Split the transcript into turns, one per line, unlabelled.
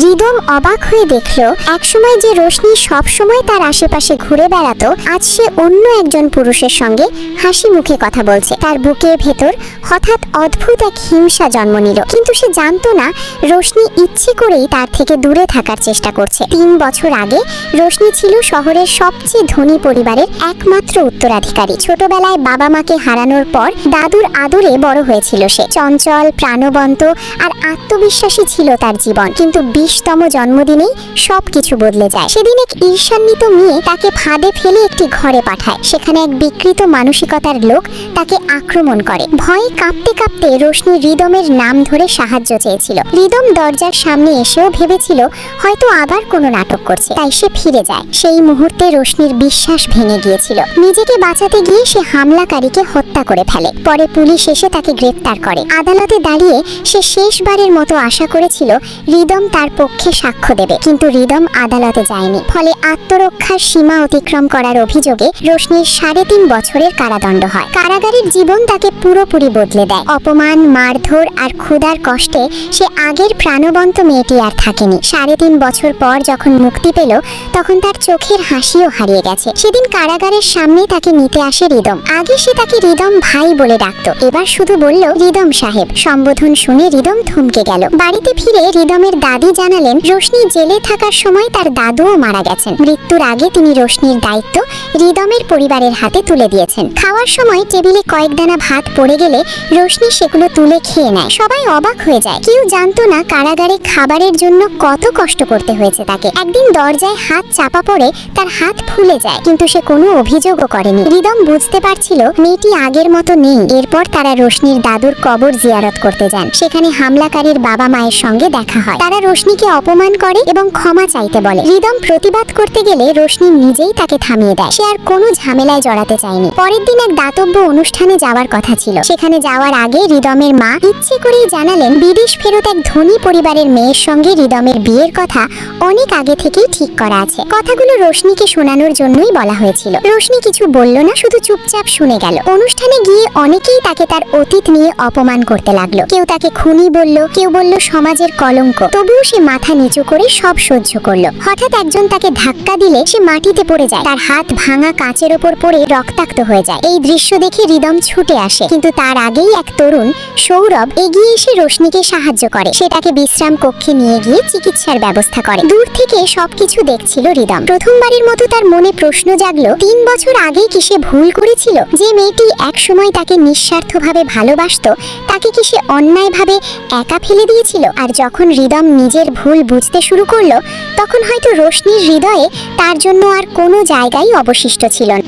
Rhythm অবাক হয়ে দেখল একসময় যে রোশনি সব সময় তার আশেপাশে ঘুরে বেড়াতো, আজ সে অন্য একজন পুরুষের সঙ্গে হাসি মুখে কথা বলছে। তার বুকের ভেতর হঠাৎ অদ্ভুত এক হিংসা জন্ম নিল, কিন্তু সে জানতো না রোশনি ইচ্ছে করেই তার থেকে দূরে থাকার চেষ্টা করছে। 3 বছর আগে রোশনি ছিল শহরের সবচেয়ে ধনী পরিবারের একমাত্র উত্তরাধিকারী। ছোটবেলায় বাবা মাকে হারানোর পর দাদুর আদরে বড় হয়েছিল সে। চঞ্চল, প্রাণবন্ত আর আত্মবিশ্বাসী ছিল তার জীবন, কিন্তু 20তম জন্মদিনেই সবকিছু বদলে যায়। সেদিন এক ঈর্ষান্বিত মেয়ে তাকে ফাঁদে ফেলে একটি ঘরে পাঠায়। সেখানে এক বিকৃত মানসিকতার লোক তাকে আক্রমণ করে। ভয়ে কাঁপতে কাঁপতে রোশনি রিদমের নাম ধরে সাহায্য চেয়েছিল। রিদম দরজার সামনে এসেও ভেবেছিল হয়তো আবার কোনো নাটক করছে, তাই সে ফিরে যায়। সেই মুহূর্তে রোশনির বিশ্বাস ভেঙে গিয়েছিল। নিজেকে বাঁচাতে গিয়ে সে হামলাকারীকে হত্যা করে ফেলে। পরে পুলিশ এসে তাকে গ্রেফতার করে। আদালতে দাঁড়িয়ে সে শেষবারের মতো আশা করেছিল রিদম তার পক্ষে সাক্ষ্য দেবে, কিন্তু রিদম আদালতে যায়নি। ফলে আত্মরক্ষার সীমা অতিক্রম করার অভিযোগে রোশনির 3.5 বছরের কারাদণ্ড হয়। কারাগারের জীবন তাকে পুরোপুরি বদলে দেয়। অপমান, মারধর আর ক্ষুধার কষ্টে সে আগের প্রাণবন্ত মেয়েটি আর থাকেনি। 3.5 বছর পর যখন মুক্তি পেল, তখন তার চোখের হাসিও হারিয়ে গেছে। সেদিন কারাগারের সামনে তাকে নিতে আসে রিদম। আগে সে তাকে রিদম ভাই বলে ডাকতো, এবার শুধু বলল রিদম সাহেব। সম্বোধন শুনে রিদম থমকে গেল। বাড়িতে ফিরে রিদমের দাদি জানালেন রোশনি জেলে থাকার সময় তার দাদুও মারা গেছেন। মৃত্যুর আগে তিনি রোশনির দায়িত্ব রিদমের পরিবারের হাতে তুলে দিয়েছেন। খাওয়ার সময় টেবিলে কয়েক দানা ভাত পড়ে গেলে রোশনি সেগুলো তুলে খেয়ে নেয়। সবাই অবাক হয়ে যায়। কেউ জানতো না কারাগারে খাবারের জন্য কত কষ্ট করতে হয়েছে তাকে। একদিন দরজায় হাত চাপা পড়ে তার হাত ফুলে যায়, কিন্তু সে কোনো অভিযোগও করেনি। রিদম বুঝতে পারছিল মেয়েটি আগের মতো নেই। এরপর তারা রোশনির দাদুর কবর জিয়ারত করতে যান। সেখানে হামলাকারীর বাবা মায়ের সঙ্গে দেখা হয়। তারা রোশনিকে অপমান করে এবং ক্ষমা চাইতে বলে। রিদম প্রতিবাদ করতে গেলে রোশনি নিজেই তাকে থামিয়ে দেয়। সে আর কোনো ঝামেলায় জড়াতে চায়নি। পরের দিন এক দাতব্য অনুষ্ঠানে যাওয়ার কথা ছিল। সেখানে যাওয়ার আগে রিদমের মা ইচ্ছে করেই জানালেন বিদেশ ফেরত এক ধনী পরিবারের মেয়ের সঙ্গে রিদমের বিয়ের কথা অনেক আগে থেকেই ঠিক করা আছে। কথাগুলো রোশনিকে শোনানোর জন্যই বলা হয়েছিল। রোশনি কিছু বলল না, শুধু চুপচাপ শুনে গেল। অনুষ্ঠানে গিয়ে অনেকেই তাকে তার অতীত নিয়ে অপমান করতে লাগলো। কেউ তাকে খুনি বলল, কেউ বলল সমাজের কলঙ্ক। তবুও সে মাথা নিচু করে সব সহ্য করলো। হঠাৎ একজন তাকে ধাক্কা দিলে সে মাটিতে পড়ে যায়। তার হাত ভাঙা কাচের ওপর পড়ে রক্তাক্ত হয়ে যায়। এই দৃশ্য দেখে রিদম ছুটে আসে, কিন্তু তার আগেই এক তরুণ সৌরভ এগিয়ে এসে রোশনিকে সাহায্য করে। সে তাকে বিশ্রাম কক্ষে নিয়ে গিয়ে চিকিৎসার ব্যবস্থা করে। দূর থেকে সবকিছু দেখছিল রিদম। প্রথমবারের মতো তার মনে প্রশ্ন জাগলো 3 বছর আগে কি সে ভুল করেছিল? যে মেয়েটি একসময় তাকে নিঃস্বার্থভাবে ভালোবাসতো, তাকে কি সে অন্যায়ভাবে একা ফেলে দিয়েছিল? আর যখন রিদম নিজের ভুল বুঝতে শুরু করলো, তখন হয়তো রোশনির হৃদয়ে তার জন্য আর কোনো জায়গাই অবশিষ্ট ছিল না।